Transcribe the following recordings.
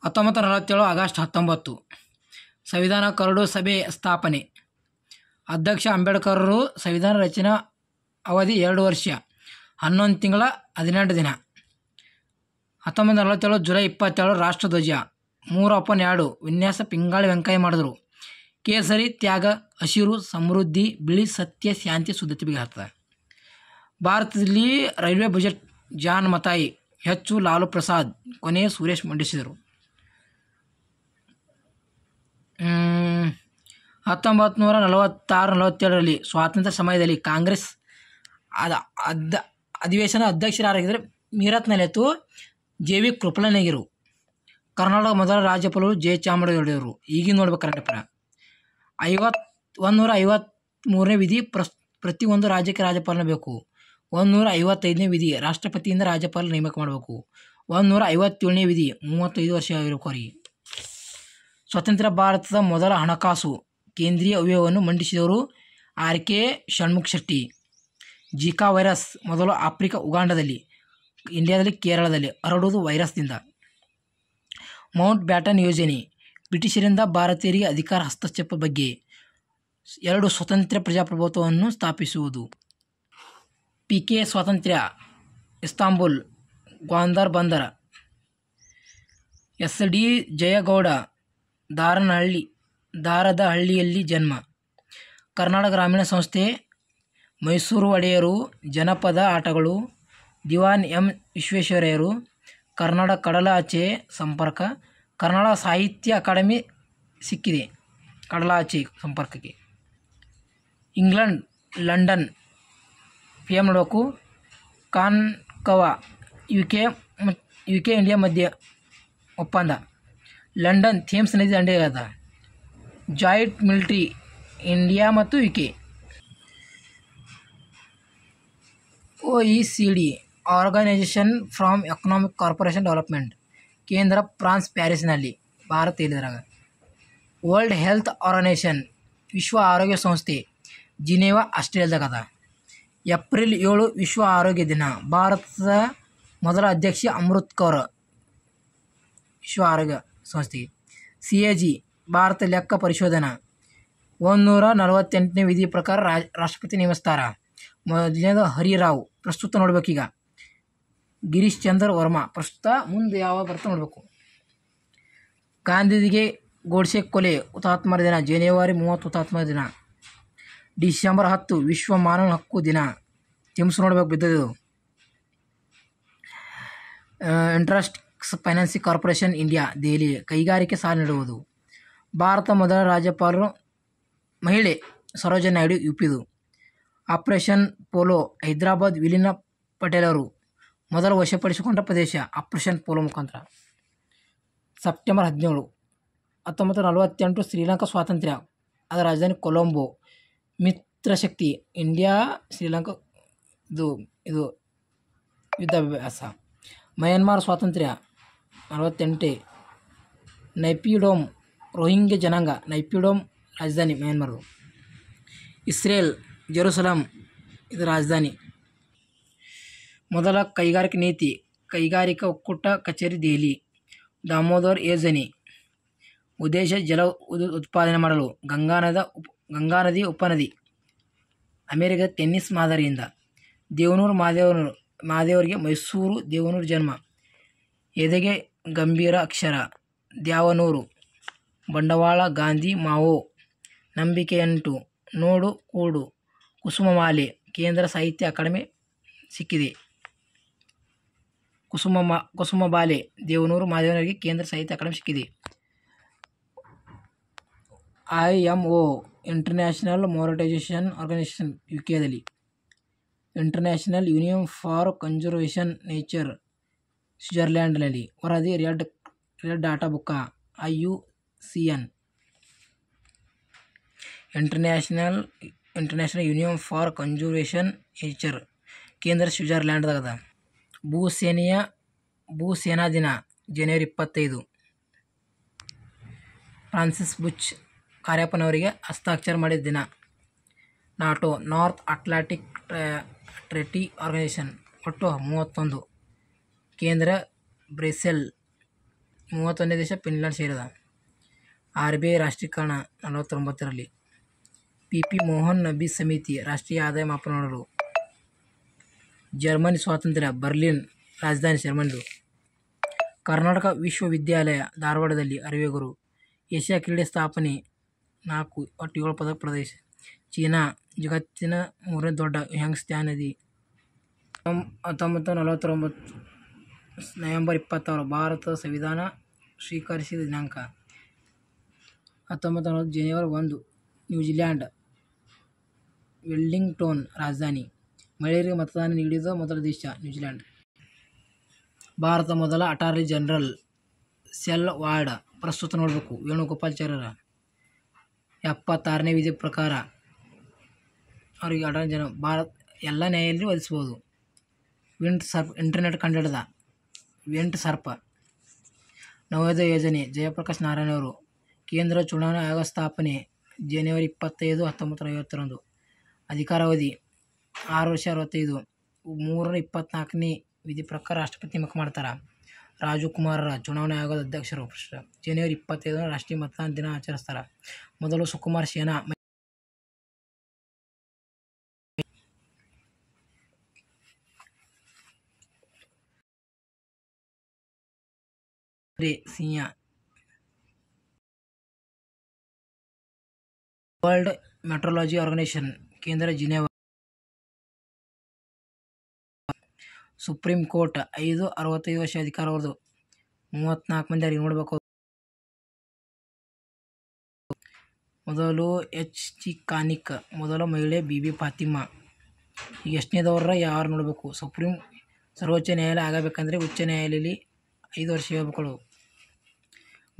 1947 August 19 ಸಂವಿಧಾನ curd ಸಭೆ ಸ್ಥಾಪನೆ. ಅಧ್ಯಕ್ಷ ಅಂಬೇಡ್ಕರರು. ಸಂವಿಧಾನ ರಚನಾ ಅವಧಿ 2 ವರ್ಷ 11 ತಿಂಗಳ 18 ದಿನ. 1947 ಜುಲೈ 27 ರಾಷ್ಟ್ರಧ್ವಜ 3/2 ವಿನ್ಯಾಸ ಪಿಂಗಾಳಿ ವೆಂಕಯ್ಯ ಮಾಡಿದರು. ಕೇಸರಿ ತ್ಯಾಗ, ಹಸಿರು ಸಮೃದ್ಧಿ, ಬಿಳಿ ಸತ್ಯ, ಶಾಂತಿ, ಶುದ್ಧತೆ ಬಗ್ಗೆ ಹೇಳ್ತದೆ. ಭಾರತದಲ್ಲಿ ರೈಲ್ವೆ ಬಜೆಟ್ ಜಾನ್ ಮತಾಯಿ, ಹೆಚ್ಚು ಲಾಲು ಪ್ರಸಾದ್, ಕೊನೆ ಸುರೇಶ್ ಮಂಡಿಸಿದರು. 1946-47ರಲ್ಲಿ ಸ್ವಾತಂತ್ರ್ಯ ಸಮಯದಲ್ಲಿ ಕಾಂಗ್ರೆಸ್ ಅಧಿವೇಶನ ಅಧ್ಯಕ್ಷರಾಗಿದ್ದರೆ ಮೀರತ್ನಲ್ಲಿ ಜೆ.ವಿ. ಕೃಪಲಾನಿಯವರು. ಕರ್ನಾಟಕ ಮೊದಲ ರಾಜ್ಯಪಾಲರು ಜಯಚಾಮರಾಜರು. ಈಗಿನ ನೋಡ್ಬೇಕು ಕರೆಕ್ಟಪ್ಪ. 153ನೇ ವಿಧಿ ಪ್ರತಿಯೊಂದು ರಾಜ್ಯಕ್ಕೆ ರಾಜ್ಯಪಾಲನ ಬೇಕು. 155ನೇ ವಿಧಿ ರಾಷ್ಟ್ರಪತಿಯಿಂದ ರಾಜ್ಯಪಾಲ ನೇಮಕ ಮಾಡಬೇಕು. 157ನೇ ವಿಧಿ 35 ವರ್ಷ ಇರಬೇಕು ಅವರಿಗೆ. ಸ್ವತಂತ್ರ ಭಾರತದ ಮೊದಲ ಹಣಕಾಸು ಕೇಂದ್ರೀಯ ಅವ್ಯವವನ್ನು ಮಂಡಿಸಿದವರು R K. Shanmukha Shetty. Zika virus ಮೊದಲು ಆಫ್ರಿಕಾ ಉಗಾಂಡದಲ್ಲಿ, ಇಂಡಿಯಾದಲ್ಲಿ ಕೇರಳದಲ್ಲಿ ಹರಡುವುದು ವೈರಸ್ದಿಂದ. ಮೌಂಟ್ ಬ್ಯಾಟನ್ ಯೋಜನೆ ಬ್ರಿಟಿಷರಿಂದ ಭಾರತೀಯರಿಗೆ ಅಧಿಕಾರ ಹಸ್ತಕ್ಷೇಪ ಬಗ್ಗೆ. 2 ಸ್ವತಂತ್ರ ಪ್ರಜಾಪ್ರಭುತ್ವವನ್ನು ಸ್ಥಾಪಿಸುವುದು. ಪಿಕೆ ಸ್ವಾತಂತ್ರ್ಯ ಇಸ್ತಾಂಬುಲ್ ಗ್ವಾಂದರ್ ಬಂದರ. ಎಸ್.ಡಿ. ಜಯಗೌಡ ದಾರದಹಳ್ಳಿಯಲ್ಲಿ ಜನ್ಮ. ಕರ್ನಾಟಕ ಗ್ರಾಮೀಣ ಸಂಸ್ಥೆ, ಮೈಸೂರು ಒಡೆಯರು, ಜನಪದ ಆಟಗಳು, ದಿವಾನ್ ಎಂ ವಿಶ್ವೇಶ್ವರಯ್ಯರು, ಕರ್ನಾಟಕ ಕಡಲಾಚೆ ಸಂಪರ್ಕ, ಕರ್ನಾಟಕ ಸಾಹಿತ್ಯ ಅಕಾಡೆಮಿ ಸಿಕ್ಕಿದೆ ಕಡಲಾಚೆ ಸಂಪರ್ಕಕ್ಕೆ. ಇಂಗ್ಲೆಂಡ್ ಲಂಡನ್ PM ನೋಡಬೇಕು. ಕಾನ್ಕವ ಯುಕೆ ಇಂಡಿಯಾ ಮಧ್ಯೆ ಒಪ್ಪಂದ. ಲಂಡನ್ ಥೇಮ್ಸ್ ನದಿ ದಂಡೆಯಾದ. ಜಾಯಿಂಟ್ ಮಿಲಿಟರಿ ಇಂಡಿಯಾ ಮತ್ತು UK. OECD organisation for economic cooperation development. ಕೇಂದ್ರ ಫ್ರಾನ್ಸ್ ಪ್ಯಾರಿಸ್ನಲ್ಲಿ. ಭಾರತ ಇಲ್ಲಿದ್ರಾಗ. ವರ್ಲ್ಡ್ ಹೆಲ್ತ್ ಆರ್ಗನೈಜೇಷನ್ ವಿಶ್ವ ಆರೋಗ್ಯ ಸಂಸ್ಥೆ ಜಿನೇವಾ ಆಸ್ಟ್ರೇಲಿಯಾದಾಗ ಅದ. ಏಪ್ರಿಲ್ 7 ವಿಶ್ವ ಆರೋಗ್ಯ ದಿನ. ಭಾರತದ ಮೊದಲ ಅಧ್ಯಕ್ಷ ಅಮೃತ್ ಕೌರ್ ವಿಶ್ವ ಆರೋಗ್ಯ ಸಂಸ್ಥೆಗೆ. CAG ಭಾರತ ಲೆಕ್ಕ ಪರಿಶೋಧನಾ. 148ನೇ ವಿಧಿ ಪ್ರಕಾರ ರಾಷ್ಟ್ರಪತಿ ನೇಮಿಸ್ತಾರ. ಮೊದಲನೇದು ಹರಿರಾವ್. ಪ್ರಸ್ತುತ ನೋಡ್ಬೇಕೀಗ ಗಿರೀಶ್ ಚಂದ್ರ ವರ್ಮಾ. ಪ್ರಸ್ತುತ ಮುಂದೆ ಯಾವ ಬರ್ತಾ ನೋಡಬೇಕು. ಗಾಂಧೀಜಿಗೆ ಗೋಡ್ಸೆ ಕೊಲೆ ಹುತಾತ್ಮರ ದಿನ. ಜನವರಿ 30 ಹುತಾತ್ಮರ ದಿನ. ಡಿಸೆಂಬರ್ 10 ವಿಶ್ವ ಮಾನವ ಹಕ್ಕು ದಿನ. ಥಿಮ್ಸ್ ನೋಡ್ಬೇಕು ಬಿದ್ದದು. Interest financing corporation India Delhi. ಕೈಗಾರಿಕೆ ಸಾಲ ನೀಡುವುದು. ಭಾರತ ಮೊದಲ ರಾಜ್ಯಪಾಲರು ಮಹಿಳೆ ಸರೋಜಿನಿ ನಾಯ್ಡು UPದು. ಆಪರೇಷನ್ ಪೋಲೋ ಹೈದರಾಬಾದ್ ವಿಲೀನ ಪಟೇಲರು ಮೊದಲು ವಶಪಡಿಸಿಕೊಂಡ ಪ್ರದೇಶ ಆಪರೇಷನ್ ಪೋಲೋ ಮುಖಾಂತರ. ಸೆಪ್ಟೆಂಬರ್ 17 1948 ಶ್ರೀಲಂಕಾ ಸ್ವಾತಂತ್ರ್ಯ. ಅದರ ರಾಜಧಾನಿ ಕೊಲಂಬೋ. ಮಿತ್ರಶಕ್ತಿ ಇಂಡಿಯಾ ಶ್ರೀಲಂಕಾ ಇದು ಯುದ್ಧಾಭ್ಯಾಸ. ಮಯನ್ಮಾರ್ ಸ್ವಾತಂತ್ರ್ಯ 48. ನೈಪಿಡೋಮ್ ರೋಹಿಂಗ್ಯ ಜನಾಂಗ. ನೈಪಿಡೋಮ್ ರಾಜಧಾನಿ ಮಯನ್ಮಾರ್. ಇಸ್ರೇಲ್ ಜೆರುಸಲಂ ಇದು ರಾಜಧಾನಿ. ಮೊದಲ ಕೈಗಾರಿಕಾ ನೀತಿ ಕೈಗಾರಿಕಾ ಒಕ್ಕೂಟ ಕಚೇರಿ ದೆಹಲಿ. ದಾಮೋದರ್ ಯೋಜನೆ ಉದ್ದೇಶ ಜಲ ಉತ್ಪಾದನೆ ಮಾಡಲು. ಗಂಗಾ ನದಿ ಉಪನದಿ. ಅಮೆರಿಕ ಟೆನ್ನಿಸ್ ಮಾದರಿಯಿಂದ. ದೇವನೂರು ಮಹಾದೇವರಿಗೆ ಮೈಸೂರು ದೇವನೂರು ಜನ್ಮ. ಎದೆಗೆ ಗಂಭೀರ ಅಕ್ಷರ ದ್ಯಾವನೂರು. ಬಂಡವಾಳ ಗಾಂಧಿ ಮಾವೋ. ನಂಬಿಕೆಯುಂಟು ನೋಡು ಕೂಡು. ಕುಸುಮಮಾಲೆ ಕೇಂದ್ರ ಸಾಹಿತ್ಯ ಅಕಾಡೆಮಿ ಸಿಕ್ಕಿದೆ. ಕುಸುಮಬಾಲೆ ದೇವನೂರು ಮಹಾದೇವರಿಗೆ ಕೇಂದ್ರ ಸಾಹಿತ್ಯ ಅಕಾಡೆಮಿ ಸಿಕ್ಕಿದೆ. IMO ಇಂಟರ್ನ್ಯಾಷನಲ್ ಮಾನಿಟೈಸೇಷನ್ ಆರ್ಗನೈಜೇಷನ್ UKದಲ್ಲಿ. International union for conservation nature ಸ್ವಿಟ್ಜರ್ಲ್ಯಾಂಡ್ನಲ್ಲಿ. ವರದಿ ರೆಡ್ ಡಾಟಾ ಬುಕ್ಕ IUCN. International union for conservation nature ಕೇಂದ್ರ ಸ್ವಿಟ್ಜರ್ಲ್ಯಾಂಡ್ದಾಗ. ಭೂಸೇನಾ ದಿನ ಜನವರಿ 25. ಫ್ರಾನ್ಸಿಸ್ ಬುಚ್ ಕಾರ್ಯಪ್ಪನವರಿಗೆ ಹಸ್ತಾಕ್ಷರ ಮಾಡಿದ ದಿನ. ನಾಟೋ ನಾರ್ತ್ ಅಟ್ಲಾಂಟಿಕ್ ಟ್ರೀಟಿ ಆರ್ಗನೈಜೇಷನ್ ಒಟ್ಟು 31. ಕೇಂದ್ರ ಬ್ರಸೆಲ್ 31ನೇ ದೇಶ ಫಿನ್ಲ್ಯಾಂಡ್ ಸೇರಿದ. RBI ರಾಷ್ಟ್ರೀಕರಣ 49ರಲ್ಲಿ. PP ಮೋಹನ್ ನಬಿ ಸಮಿತಿ ರಾಷ್ಟ್ರೀಯ ಆದಾಯ ಮಾಪನ. ಜರ್ಮನಿ ಸ್ವಾತಂತ್ರ್ಯ. ಬರ್ಲಿನ್ ರಾಜಧಾನಿ ಜರ್ಮನಿದು. ಕರ್ನಾಟಕ ವಿಶ್ವವಿದ್ಯಾಲಯ ಧಾರವಾಡದಲ್ಲಿ. ಅರಿವೆಗುರು. ಏಷ್ಯಾ ಕ್ರೀಡೆ ಸ್ಥಾಪನೆ 4, ಒಟ್ಟು 7 ಪದಕ ಪ್ರದೇಶ. ಚೀನಾ ಜಗತ್ತಿನ 3ನೇ ದೊಡ್ಡ ಯಂಗ್ಸ್ತ್ಯಾ ನದಿ. 1949 ನವೆಂಬರ್ 26 ಭಾರತದ ಸಂವಿಧಾನ ಸ್ವೀಕರಿಸಿದ ದಿನಾಂಕ. 1940 ಜನವರಿ 1 ನ್ಯೂಜಿಲ್ಯಾಂಡ್ ವೆಲ್ಲಿಂಗ್ಟನ್ ರಾಜಧಾನಿ. ಮಹಿಳೆಯರಿಗೆ ಮತದಾನ ನೀಡಿದ ಮೊದಲ ದೇಶ ನ್ಯೂಜಿಲ್ಯಾಂಡ್. ಭಾರತ ಮೊದಲ ಅಟಾರ್ನಿ ಜನರಲ್ ಸೆಲ್ ವಾರ್ಡ್ ಪ್ರಸ್ತುತ ನೋಡಬೇಕು ವೇಣುಗೋಪಾಲಾಚಾರ್ಯರ. 76ನೇ ವಿಧಿ ಪ್ರಕಾರ ಅವರಿಗೆ ಅಟಾರ್ನಿ ಜನರಲ್ ಭಾರತ ಎಲ್ಲ ನ್ಯಾಯಾಲಯದಲ್ಲಿ ವಧಿಸಬಹುದು. ವಿಂಡ್ ಸರ್ಪ್ ಇಂಟರ್ನೆಟ್ ಕಂಡುಹಿಡಿದ ವಿಂಡ್ ಸರ್ಪ್. ನವೋದಯ ಯೋಜನೆ ಜಯಪ್ರಕಾಶ್ ನಾರಾಯಣ ಅವರು. ಕೇಂದ್ರ ಚುನಾವಣಾ ಆಯೋಗ ಸ್ಥಾಪನೆ ಜನವರಿ 25, 1950ರಂದು. ಅಧಿಕಾರಾವಧಿ 6 ವರ್ಷ 65. 324ನೇ ವಿಧಿ ಪ್ರಕಾರ ರಾಷ್ಟ್ರಪತಿ ನೇಮಕ ಮಾಡ್ತಾರೆ. ರಾಜೀವ್ ಕುಮಾರ್ ಚುನಾವಣಾ ಆಯೋಗದ ಅಧ್ಯಕ್ಷರು. ಜನವರಿ 25 ರಾಷ್ಟ್ರೀಯ ಮತದಾನ ದಿನ ಆಚರಿಸ್ತಾರೆ. ಮೊದಲು ಸುಕುಮಾರ್ ಸೇನಾ ಸಿಂಹ. ವರ್ಲ್ಡ್ ಮೆಟ್ರಾಲಜಿ ಆರ್ಗನೈಸೇಷನ್ ಕೇಂದ್ರ ಜಿನೆವಾ. ಸುಪ್ರೀಂ ಕೋರ್ಟ್ 65 ವರ್ಷ ಅಧಿಕಾರವದು. 34 ಮಂದಿ ಅವರಿಗೆ ನೋಡಬೇಕು. ಮೊದಲು H.G. ಕಾನಿಕ್. ಮೊದಲ ಮಹಿಳೆ ಬಿಬಿ ಫಾತಿಮಾ. ಈಗ ಎಷ್ಟನೇದವ್ರ ಯಾರು ನೋಡಬೇಕು. ಸರ್ವೋಚ್ಚ ನ್ಯಾಯಾಲಯ ಆಗಬೇಕಂದ್ರೆ ಉಚ್ಚ ನ್ಯಾಯಾಲಯದಲ್ಲಿ 5 ವರ್ಷ ಇರಬೇಕು.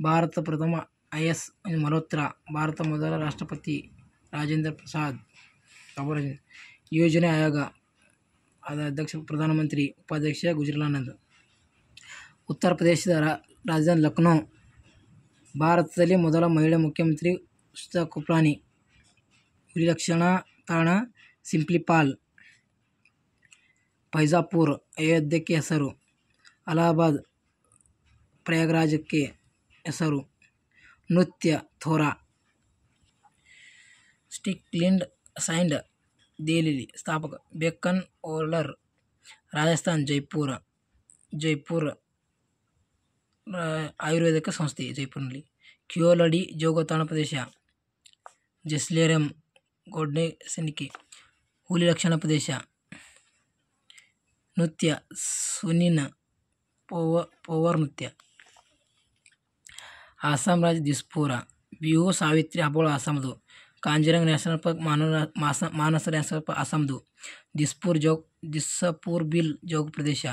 ಭಾರತ ಪ್ರಥಮ IS ಮಲ್ಹೋತ್ರಾ. ಭಾರತ ಮೊದಲ ರಾಷ್ಟ್ರಪತಿ ರಾಜೇಂದ್ರ ಪ್ರಸಾದ್. ಯೋಜನೆ ಆಯೋಗ ಅಧ್ಯಕ್ಷ ಪ್ರಧಾನಮಂತ್ರಿ. ಉಪಾಧ್ಯಕ್ಷ ಗುಜರಾಲಾನಂದ್. ಉತ್ತರ ಪ್ರದೇಶದ ರಾಜಧಾನಿ ಲಕ್ನೋ. ಭಾರತದಲ್ಲಿ ಮೊದಲ ಮಹಿಳಾ ಮುಖ್ಯಮಂತ್ರಿ ಸುಚಿತಾ ಕೃಪಲಾನಿ. ಹುಲಿ ರಕ್ಷಣಾ ತಾಣ ಸಿಂಪ್ಲಿಪಾಲ್. ಫೈಜಾಪುರ್ ಅಯೋಧ್ಯಕ್ಕೆ ಹೆಸರು. ಅಲಹಾಬಾದ್ ಪ್ರಯಾಗ್ರಾಜ್ಗೆ ಹೆಸರು. ನೃತ್ಯ ಥೋರಾ. ಸ್ಟಿಕ್ಲಿಂಡ್ ಸೈಂಡ್ ದೆಹಲಿ ಸ್ಥಾಪಕ. ಬೆಕ್ಕನ್ ಓಲರ್ ರಾಜಸ್ಥಾನ್. ಜೈಪುರ್ ಆಯುರ್ವೇದಿಕ ಸಂಸ್ಥೆ ಜೈಪುರ್ನಲ್ಲಿ. ಕಿಯೋಲಡಿ ಜೋಗತಾಣ ಪ್ರದೇಶ. ಜೆಸ್ಲೇರಂ ಗೋಡ್ಸೆನಿಕೆ ಹುಲಿ ರಕ್ಷಣಾ ಪ್ರದೇಶ. ನೃತ್ಯ ಸುನಿನ್ ಪೋವರ್ ನೃತ್ಯ. ಅಸ್ಸಾಂ ರಾಜ್ಯ ದಿಸ್ಪುರ. ಬಿಹು ಸಾವಿತ್ರಿ ಹಬ್ಬಗಳು ಅಸ್ಸಾಂದು. Kaziranga national park Manas national park ಅಸ್ಸಾಂದು. ದಿಸ್ಪೂರ್ ಬಿಲ್ ಜೋಗ ಪ್ರದೇಶ.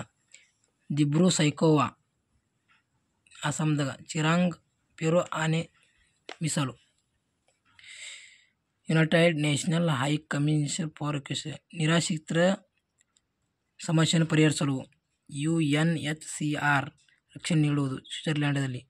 ದಿಬ್ರು ಸೈಖೋವಾ ಅಸ್ಸಾಂದಾಗ. ಚಿರಾಂಗ್ ಪೆರು ಆನೆ ಮೀಸಲು. United national high commission for refugees ನಿರಾಶ್ರಿತರ ಸಮಸ್ಯೆಯನ್ನು ಪರಿಹರಿಸಲು. UNHCR ರಕ್ಷಣೆ ನೀಡುವುದು ಸ್ವಿಟ್ಜರ್ಲ್ಯಾಂಡ್ನಲ್ಲಿ.